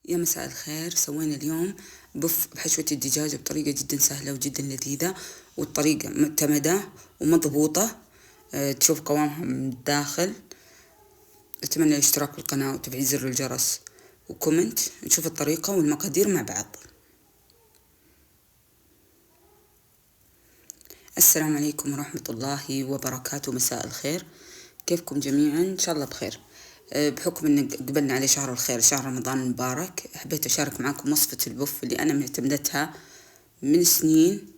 يا مساء الخير. سوينا اليوم بف بحشوة الدجاج بطريقة جدا سهلة وجدا لذيذة، والطريقة معتمدة ومضبوطة. تشوف قوامها من الداخل. أتمنى الاشتراك بالقناة وتفعيل زر الجرس وكومنت. نشوف الطريقة والمقادير مع بعض. السلام عليكم ورحمة الله وبركاته. مساء الخير، كيفكم جميعا؟ إن شاء الله بخير. بحكم أن قبلنا عليه شهر الخير، شهر رمضان المبارك، حبيت أشارك معكم وصفة البف اللي أنا معتمدتها من سنين.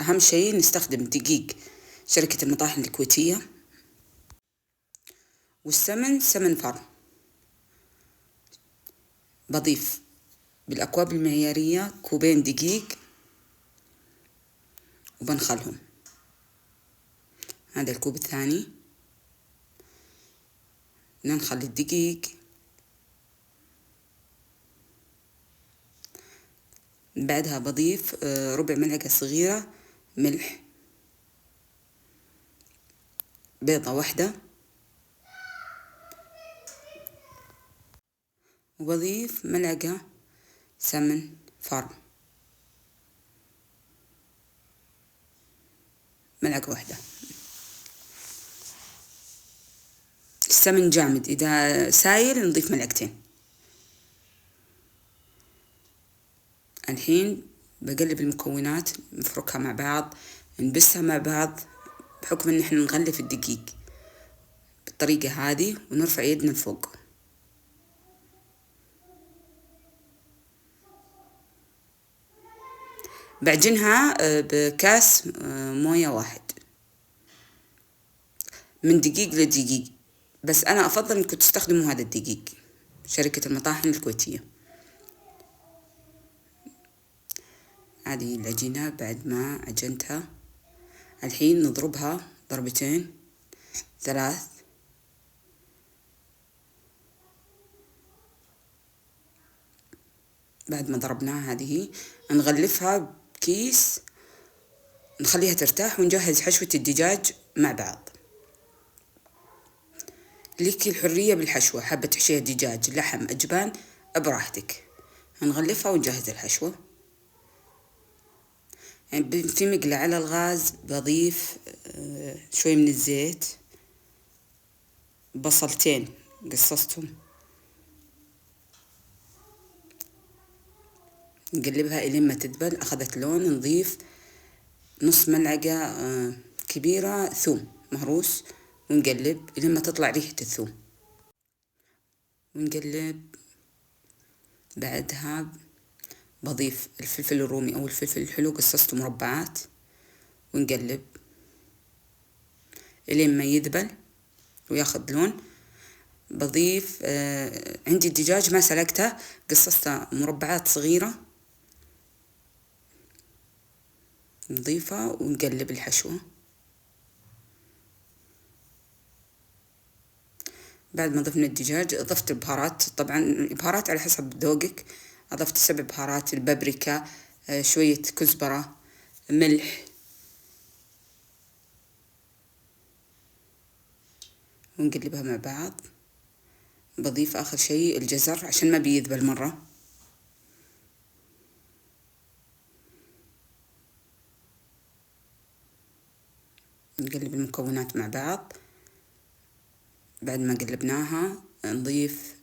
أهم شيء نستخدم دقيق شركة المطاحن الكويتية، والسمن سمن فرن. بضيف بالأكواب المعيارية كوبين دقيق وبنخلهم. هذا الكوب الثاني، ننخل الدقيق. بعدها بضيف ربع ملعقة صغيرة ملح، بيضة واحدة، وبضيف ملعقة سمن فرن، ملعقة واحدة. السمن جامد، إذا سايل نضيف ملعقتين. الحين بقلب المكونات، نفركها مع بعض، نبسها مع بعض، بحكم ان احنا نغلف الدقيق بالطريقة هذه ونرفع يدنا لفوق. بعجنها بكاس موية واحد، من دقيق لدقيق، بس انا افضل انكم تستخدموا هذا الدقيق شركة المطاحن الكويتية. هذه العجينة بعد ما عجنتها، الحين نضربها ضربتين ثلاث. بعد ما ضربناها هذه نغلفها بكيس، نخليها ترتاح، ونجهز حشوة الدجاج مع بعض. لك الحرية بالحشوة، حابة تحشيها دجاج، لحم، أجبان، براحتك. نغلفها ونجهز الحشوة. يعني في مقلاة على الغاز بضيف شوي من الزيت، بصلتين قصصتهم، نقلبها إلين ما تدبل. أخذت لون، نضيف نص ملعقة كبيرة ثوم مهروس، ونقلب إلين ما تطلع ريحة الثوم، ونقلب. بعدها بضيف الفلفل الرومي أو الفلفل الحلو، قصصته مربعات، ونقلب إلين ما يذبل وياخذ لون. بضيف عندي الدجاج ما سلقته، قصصته مربعات صغيرة، نضيفها ونقلب الحشوة. بعد ما ضفنا الدجاج أضفت البهارات، طبعا البهارات على حسب ذوقك. أضفت 7 بهارات: البابريكا، شوية كزبرة، ملح، ونقلبها مع بعض. بضيف آخر شيء الجزر عشان ما بيذبل مرة. نقلب المكونات مع بعض. بعد ما قلبناها نضيف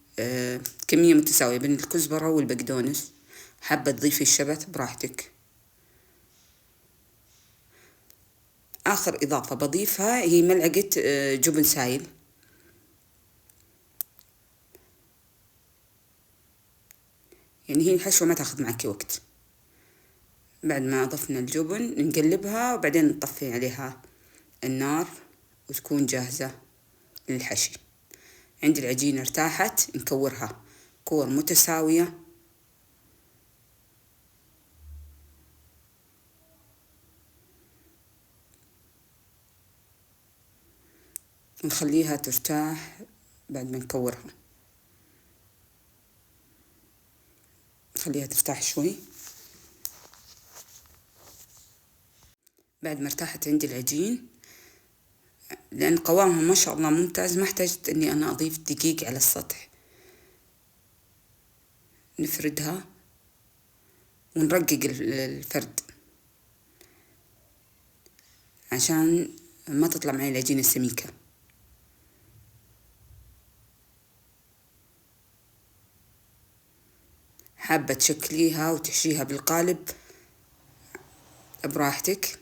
كمية متساوية بين الكزبرة والبقدونس. حابة تضيفي الشبت براحتك. آخر إضافة بضيفها هي ملعقة جبن سايل. يعني هي الحشوة ما تاخذ معك وقت. بعد ما أضفنا الجبن نقلبها، وبعدين نطفي عليها النار وتكون جاهزة للحشي. عند العجينة ارتاحت نكورها كور متساوية، ونخليها ترتاح. بعد ما نكورها نخليها ترتاح شوي. بعد ما ارتاحت عندي العجين، لأن قوامها ما شاء الله ممتاز، ما احتجت أني أنا أضيف دقيق على السطح. نفردها ونرقق الفرد عشان ما تطلع معي العجينة السميكة. حابة تشكليها وتحشيها بالقالب براحتك.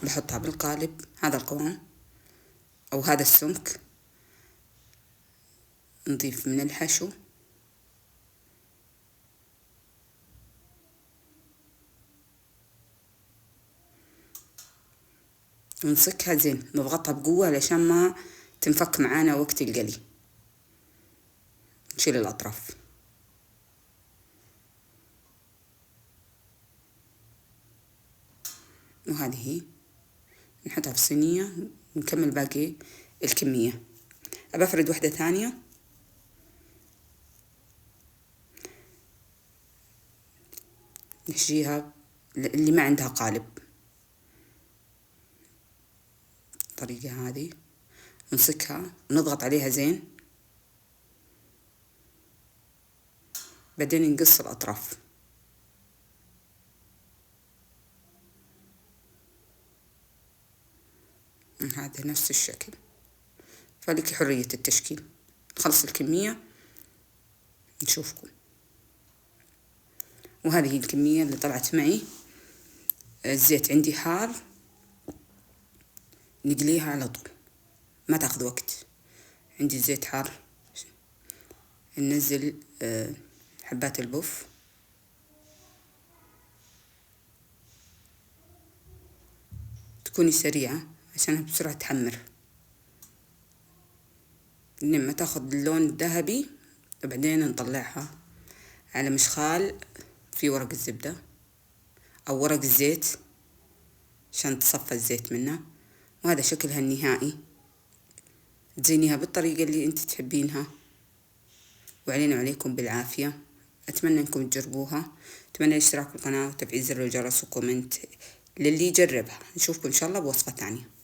بحطها بالقالب هذا القوام أو هذا السمك، نضيف من الحشو ونسكها زين، نضغطها بقوة علشان ما تنفك معانا وقت القلي. نشيل الأطراف وهذه هي، نحطها في الصينية ونكمل باقي الكمية. أبى أفرد واحدة ثانية، نحشيها اللي ما عندها قالب الطريقة هذه، نسكها ونضغط عليها زين، بعدين نقص الأطراف. هذا نفس الشكل، فلك حرية التشكيل. نخلص الكمية نشوفكم. وهذه هي الكمية اللي طلعت معي. الزيت عندي حار، نقليها على طول ما تاخذ وقت. عندي الزيت حار، ننزل حبات البوف تكوني سريعة عشان بسرعة تحمر لما تاخذ اللون الذهبي. وبعدين نطلعها على مشخال في ورق الزبدة أو ورق الزيت عشان تصفى الزيت منه. وهذا شكلها النهائي. تزينيها بالطريقة اللي انت تحبينها، وعلينا وعليكم بالعافية. أتمنى أنكم تجربوها. أتمنى الاشتراك بالقناة وتفعيل زر الجرس وكومنت للي يجربها. نشوفكم إن شاء الله بوصفة ثانية.